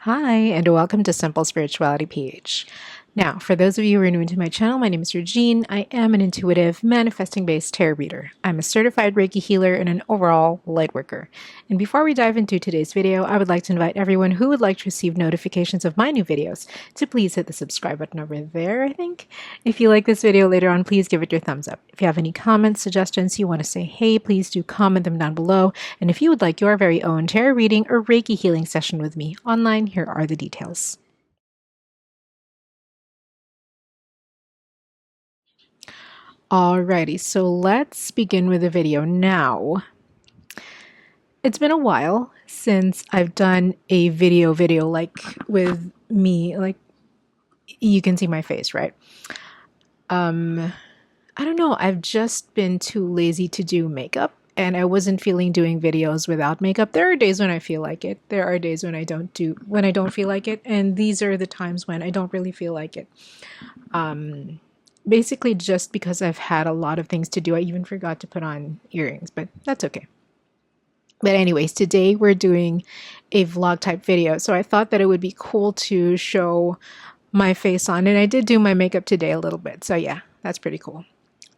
Hi, and welcome to Simple Spirituality PH. Now, for those of you who are new to my channel, my name is Regine. I am an intuitive, manifesting-based tarot reader. I'm a certified Reiki healer and an overall lightworker. And before we dive into today's video, I would like to invite everyone who would like to receive notifications of my new videos to please hit the subscribe button over there, I think. If you like this video later on, please give it your thumbs up. If you have any comments, suggestions, you want to say hey, please do comment them down below. And if you would like your very own tarot reading or Reiki healing session with me online, here are the details. Alrighty, so let's begin with the video now. It's been a while since I've done a video like with me, like you can see my face, right? I don't know, I've just been too lazy to do makeup and I wasn't feeling doing videos without makeup. There are days when I feel like it. There are days when I don't feel like it, and these are the times when I don't really feel like it. Basically just because I've had a lot of things to do. I even forgot to put on earrings, but that's okay. But anyways, today we're doing a vlog type video. So I thought that it would be cool to show my face on, and I did do my makeup today a little bit. So yeah, that's pretty cool.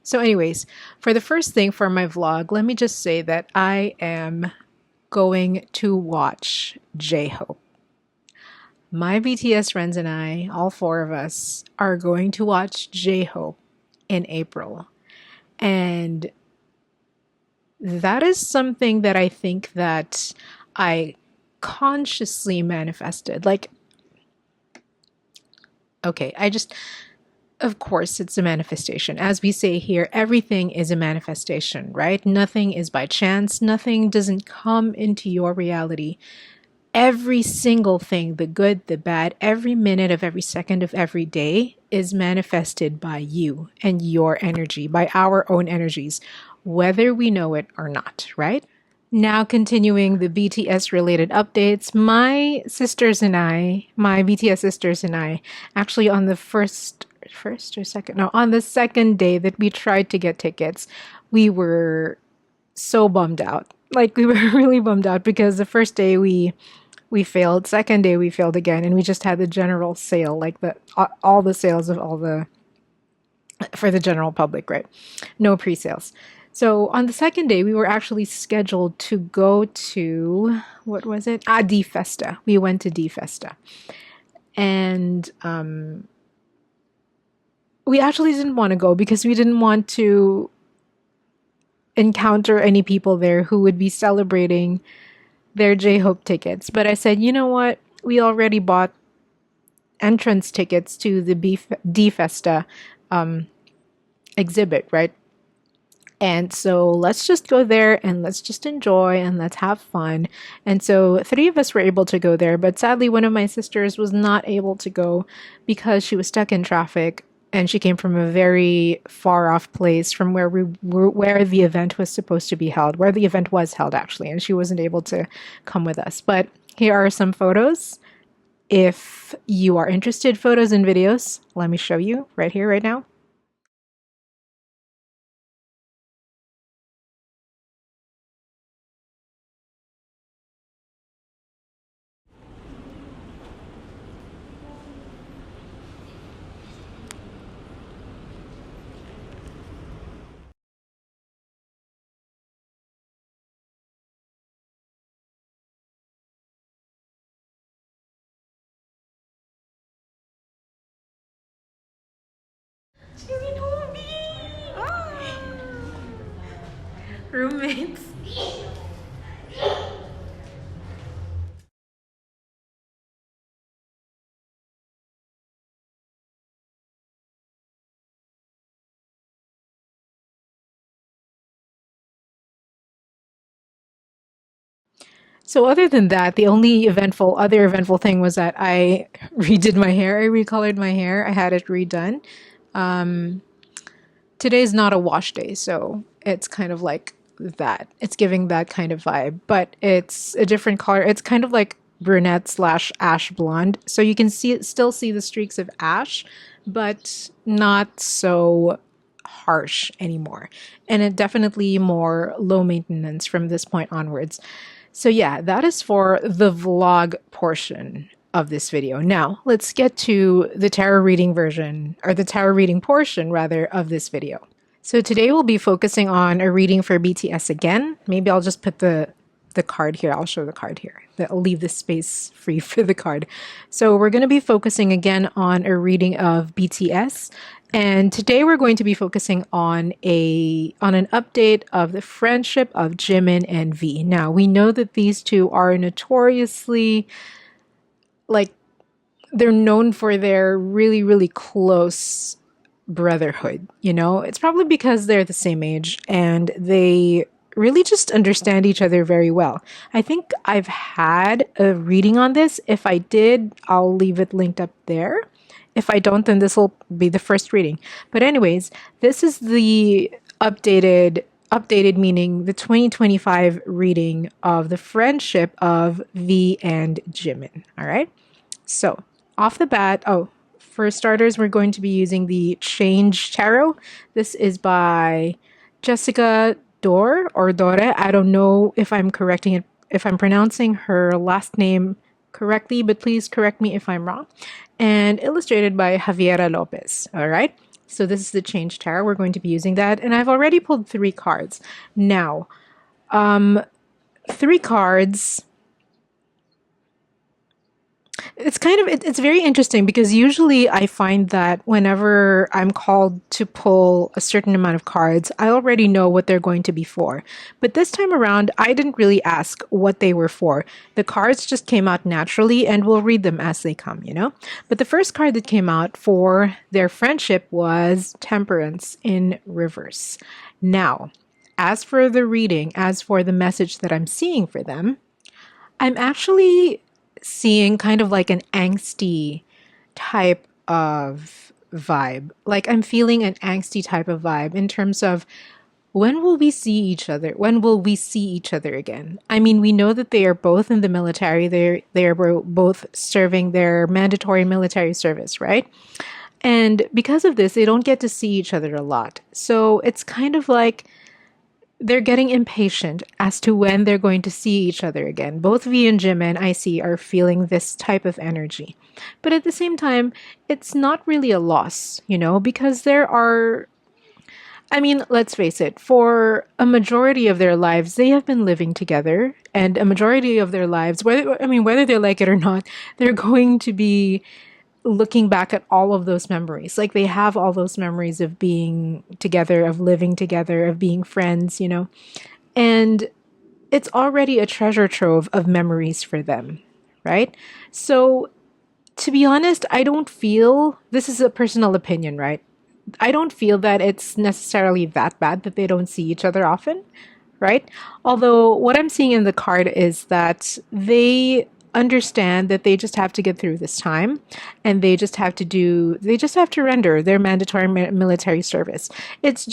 So anyways, for the first thing for my vlog, let me just say that I am going to watch J-Hope. My BTS friends and I, all four of us, are going to watch J-Hope in April. And that is something that I think that I consciously manifested. Like, okay, of course, it's a manifestation. As we say here, everything is a manifestation, right? Nothing is by chance. Nothing doesn't come into your reality. Every single thing, the good, the bad, every minute of every second of every day is manifested by you and your energy, by our own energies, whether we know it or not, right? Now continuing the BTS related updates, my BTS sisters and I, actually on the on the second day that we tried to get tickets, we were so bummed out. Like, we were really bummed out because the first day we failed, second day we failed again, and we just had the general sale, like all the sales of for the general public, right? No pre-sales. So on the second day, we were actually scheduled to go to, what was it? Dfesta. We went to Dfesta. And we actually didn't want to go because we didn't want to encounter any people there who would be celebrating their J-Hope tickets. But I said, you know what? We already bought entrance tickets to the Dfesta exhibit, right? And so let's just go there and let's just enjoy and let's have fun. And so 3 of us were able to go there, but sadly one of my sisters was not able to go because she was stuck in traffic. And she came from a very far off place from where where the event was supposed to be held, where the event was held actually, and she wasn't able to come with us. But here are some photos. If you are interested, photos and videos, let me show you right here, right now. Roommates. So other than that, the only other eventful thing was that I redid my hair. I recolored my hair. I had it redone. Today's not a wash day, so it's kind of like that. It's giving that kind of vibe, but it's a different color. It's kind of like brunette slash ash blonde. So you can still see the streaks of ash, but not so harsh anymore. And it definitely more low maintenance from this point onwards. So yeah, that is for the vlog portion. of this video. Now, let's get to the tarot reading version, or the tarot reading portion, rather, of this video. So today we'll be focusing on a reading for BTS again. Maybe I'll just put the card here. I'll show the card here. I'll leave this space free for the card. So we're going to be focusing again on a reading of BTS. And today we're going to be focusing on an update of the friendship of Jimin and V. Now, we know that these two are notoriously, they're known for their really, really close brotherhood. It's probably because they're the same age and they really just understand each other very well. I think I've had a reading on this. If I did, I'll leave it linked up there. If I don't, then this will be the first reading. But anyways, this is the updated meaning the 2025 reading of the friendship of V and Jimin. All right. So off the bat, for starters, we're going to be using the Change Tarot. This is by Jessica Dore. I don't know if I'm pronouncing her last name correctly, but please correct me if I'm wrong. And illustrated by Javiera Lopez. All right. So this is the Change Tarot. We're going to be using that. And I've already pulled 3 cards. Now, 3 cards. It's very interesting because usually I find that whenever I'm called to pull a certain amount of cards, I already know what they're going to be for. But this time around, I didn't really ask what they were for. The cards just came out naturally and we'll read them as they come, But the first card that came out for their friendship was Temperance in reverse. Now, as for the reading, as for the message that I'm seeing for them, I'm actually seeing kind of like an angsty type of vibe. Like I'm feeling an angsty type of vibe in terms of when will we see each other? When will we see each other again? I mean, we know that they are both in the military. They are both serving their mandatory military service, right? And because of this, they don't get to see each other a lot. So it's kind of like they're getting impatient as to when they're going to see each other again. Both V and Jimin, I see, are feeling this type of energy. But at the same time, it's not really a loss, because let's face it, for a majority of their lives, they have been living together. And a majority of their lives, whether they like it or not, they're going to be looking back at all of those memories. Like they have all those memories of being together, of living together, of being friends, and it's already a treasure trove of memories for them, right? So to be honest, I don't feel, this is a personal opinion, right? I don't feel that it's necessarily that bad that they don't see each other often, right? Although what I'm seeing in the card is that they understand that they just have to get through this time and they just have to render their mandatory military service. It's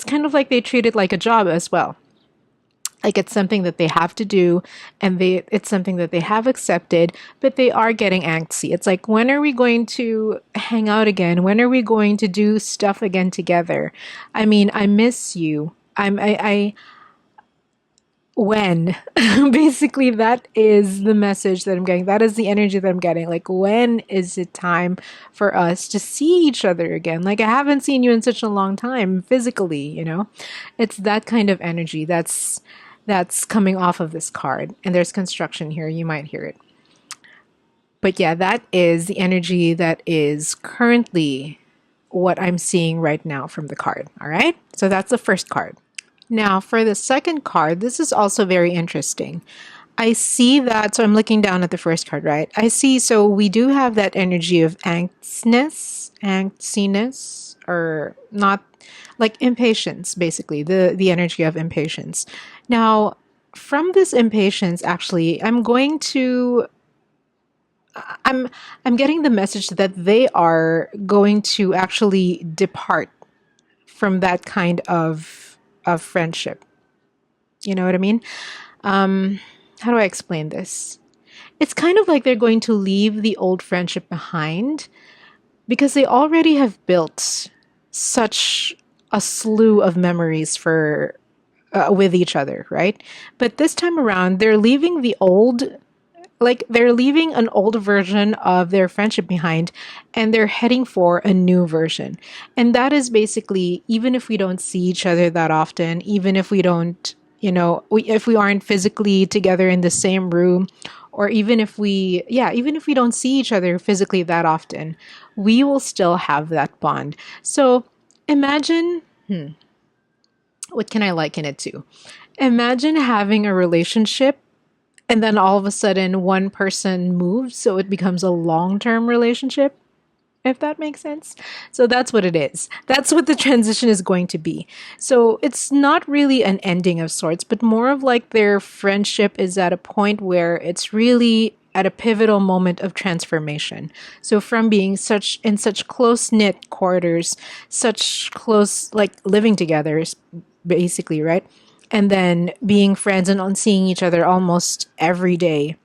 kind of like they treat it like a job as well. Like it's something that they have to do and it's something that they have accepted, but they are getting antsy. It's like, when are we going to hang out again? When are we going to do stuff again together? I mean, I miss you. When basically that is the message that I'm getting. That is the energy that I'm getting. Like, when is it time for us to see each other again? Like, I haven't seen you in such a long time physically, It's that kind of energy that's coming off of this card. And there's construction here. You might hear it. But yeah, that is the energy that is currently what I'm seeing right now from the card. All right. So that's the first card. Now, for the second card, this is also very interesting. I see that, so I'm looking down at the first card, right? I see, so we do have that energy of angstness, or not, like impatience, basically, the energy of impatience. Now, from this impatience, actually, I'm getting the message that they are going to actually depart from that kind of friendship. You know what I mean? How do I explain this? It's kind of like they're going to leave the old friendship behind because they already have built such a slew of memories with each other, right? But this time around, they're leaving the old like they're leaving an old version of their friendship behind and they're heading for a new version. And that is basically, even if we don't see each other that often, even if we don't, if we aren't physically together in the same room, or even if we don't see each other physically that often, we will still have that bond. So imagine, what can I liken it to? Imagine having a relationship and then all of a sudden one person moves, so it becomes a long-term relationship, if that makes sense. So that's what it is. That's what the transition is going to be. So it's not really an ending of sorts, but more of like their friendship is at a point where it's really at a pivotal moment of transformation. So from being such close-knit quarters, such close, like living together, basically, right? And then being friends and on seeing each other almost every day,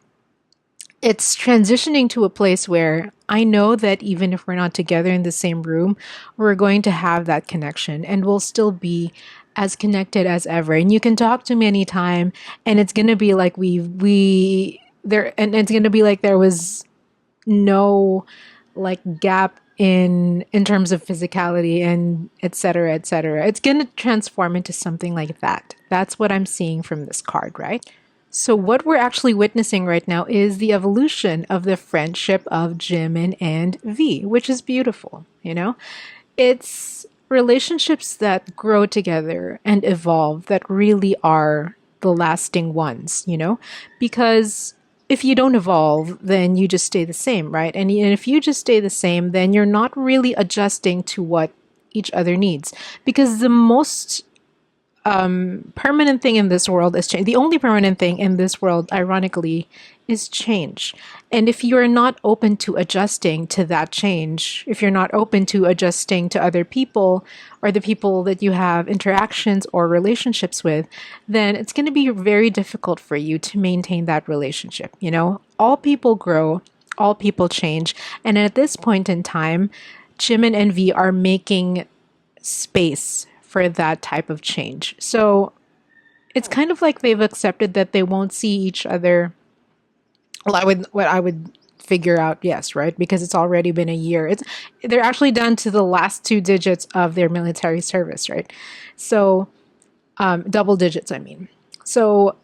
it's transitioning to a place where I know that even if we're not together in the same room, we're going to have that connection and we'll still be as connected as ever. And you can talk to me anytime, and it's gonna be like it's gonna be like there was no like gap in terms of physicality and et cetera, et cetera. It's going to transform into something like that. That's what I'm seeing from this card, right? So what we're actually witnessing right now is the evolution of the friendship of Jimin and V, which is beautiful, It's relationships that grow together and evolve that really are the lasting ones, Because if you don't evolve, then you just stay the same, right? And if you just stay the same, then you're not really adjusting to what each other needs. Because the most permanent thing in this world is change. The only permanent thing in this world, ironically, is change. And if you're not open to adjusting to that change, if you're not open to adjusting to other people or the people that you have interactions or relationships with, then it's going to be very difficult for you to maintain that relationship. All people grow, all people change. And at this point in time, Jimin and V are making space for that type of change. So it's kind of like they've accepted that they won't see each other. Well, I would figure out, yes, right? Because it's already been a year. They're actually down to the last 2 digits of their military service, right? So double digits, I mean. So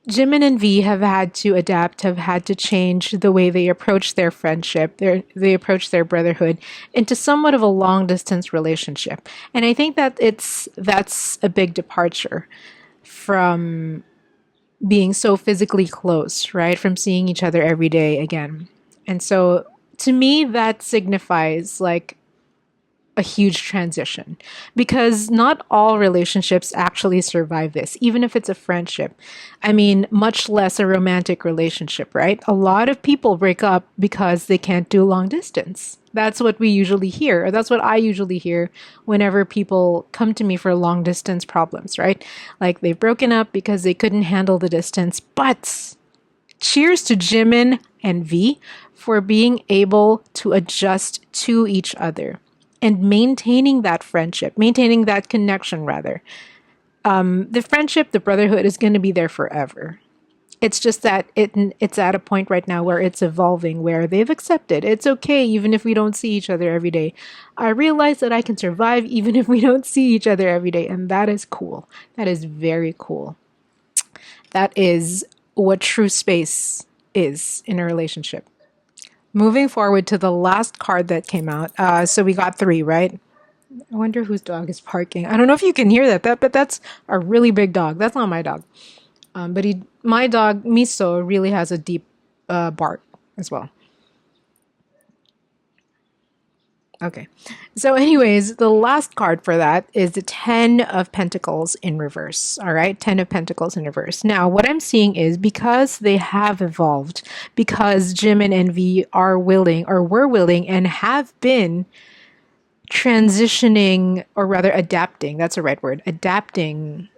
Jimin and V have had to adapt, have had to change the way they approach their friendship, they approach their brotherhood into somewhat of a long distance relationship. And I think that that's a big departure from being so physically close, right? From seeing each other every day again. And so to me, that signifies like a huge transition, because not all relationships actually survive this, even if it's a friendship. I mean, much less a romantic relationship, right? A lot of people break up because they can't do long distance. That's what we usually hear, or that's what I usually hear whenever people come to me for long distance problems, right? Like they've broken up because they couldn't handle the distance. But cheers to Jimin and V for being able to adjust to each other and maintaining that friendship, maintaining that connection, rather. The friendship, the brotherhood is going to be there forever. It's just that it's at a point right now where it's evolving, where they've accepted it's okay even if we don't see each other every day. I realize that I can survive even if we don't see each other every day, and that is cool. That is very cool. That is what true space is in a relationship. Moving forward to the last card that came out. So we got 3, right? I wonder whose dog is barking. I don't know if you can hear that, but that's a really big dog. That's not my dog. But my dog, Miso, really has a deep bark as well. Okay. So anyways, the last card for that is the 10 of Pentacles in reverse. All right. 10 of Pentacles in reverse. Now, what I'm seeing is because they have evolved, because Jimin and V are willing, or were willing, and have been transitioning, or rather adapting, that's the right word, adapting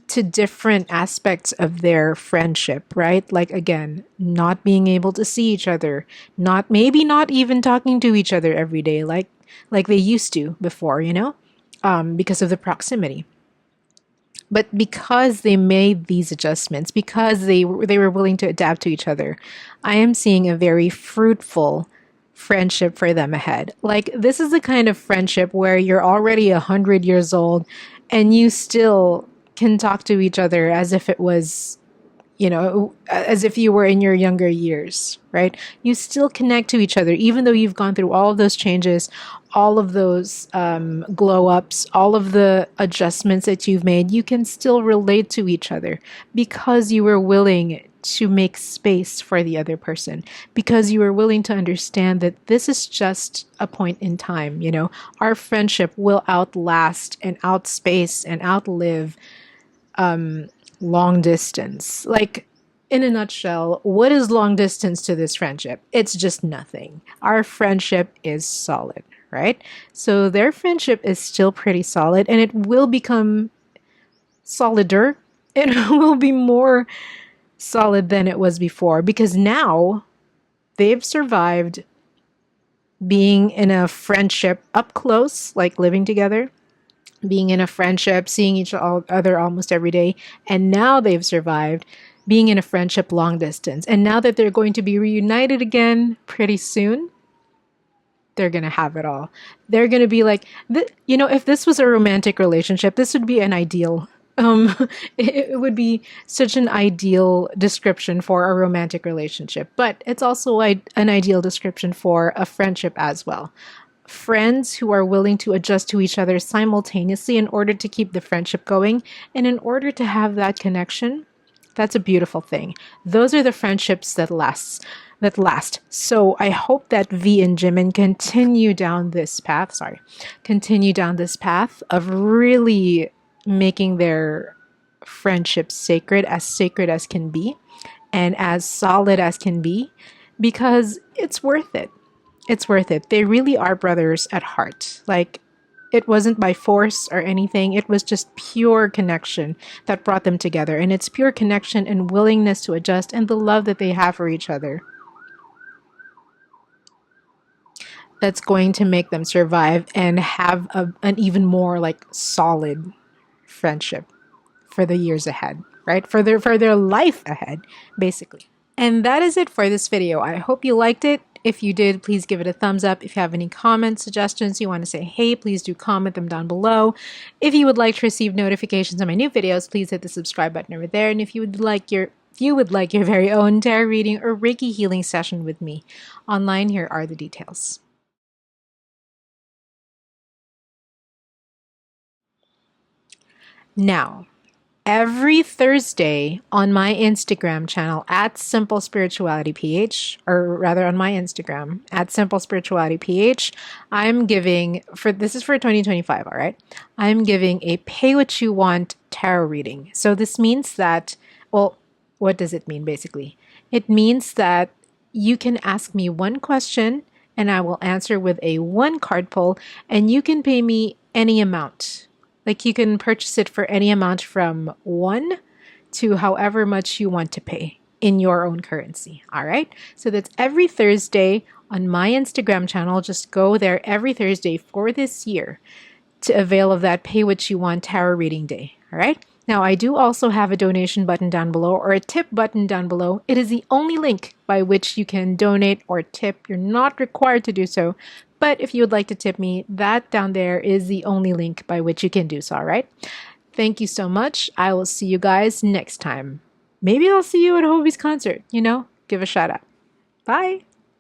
to different aspects of their friendship, right? Like, again, not being able to see each other, maybe not even talking to each other every day like they used to before, because of the proximity. But because they made these adjustments, because they were willing to adapt to each other, I am seeing a very fruitful friendship for them ahead. Like, this is the kind of friendship where you're already 100 years old and you still can talk to each other as if it was, as if you were in your younger years, right? You still connect to each other, even though you've gone through all of those changes, all of those glow ups, all of the adjustments that you've made. You can still relate to each other because you were willing to make space for the other person, because you were willing to understand that this is just a point in time. Our friendship will outlast and outspace and outlive long distance. Like, in a nutshell, what is long distance to this friendship? It's just nothing. Our friendship is solid, right? So their friendship is still pretty solid, and it will become solider. It will be more solid than it was before, because now they've survived being in a friendship up close, like living together, being in a friendship, seeing each other almost every day. And now they've survived being in a friendship long distance. And now that they're going to be reunited again pretty soon, they're going to have it all. They're going to be like, if this was a romantic relationship, this would be an ideal. It would be such an ideal description for a romantic relationship. But it's also an ideal description for a friendship as well. Friends who are willing to adjust to each other simultaneously in order to keep the friendship going and in order to have that connection. That's a beautiful thing. Those are the friendships that last. So I hope that V and Jimin continue down this path of really making their friendship sacred as can be and as solid as can be, because it's worth it. It's worth it. They really are brothers at heart. Like, it wasn't by force or anything. It was just pure connection that brought them together. And it's pure connection and willingness to adjust and the love that they have for each other that's going to make them survive and have an even more solid friendship for the years ahead, right? For their life ahead, basically. And that is it for this video. I hope you liked it. If you did, please give it a thumbs up. If you have any comments, suggestions, you want to say hey, please do comment them down below. If you would like to receive notifications on my new videos, please hit the subscribe button over there. And if you would like your very own tarot reading or Reiki healing session with me online, here are the details. Now, every Thursday on my Instagram channel at SimpleSpiritualityPH, or rather on my Instagram at SimpleSpiritualityPH, I'm giving, this is for 2025, all right? I'm giving a pay what you want tarot reading. So this means that, well, what does it mean basically? It means that you can ask me one question and I will answer with a one card pull, and you can pay me any amount. Like, you can purchase it for any amount from 1 to however much you want to pay in your own currency. All right. So that's every Thursday on my Instagram channel. Just go there every Thursday for this year to avail of that pay what you want tarot reading day. All right. Now, I do also have a donation button down below, or a tip button down below. It is the only link by which you can donate or tip. You're not required to do so. But if you would like to tip me, that down there is the only link by which you can do so, all right? Thank you so much. I will see you guys next time. Maybe I'll see you at Hobie's concert, give a shout out. Bye.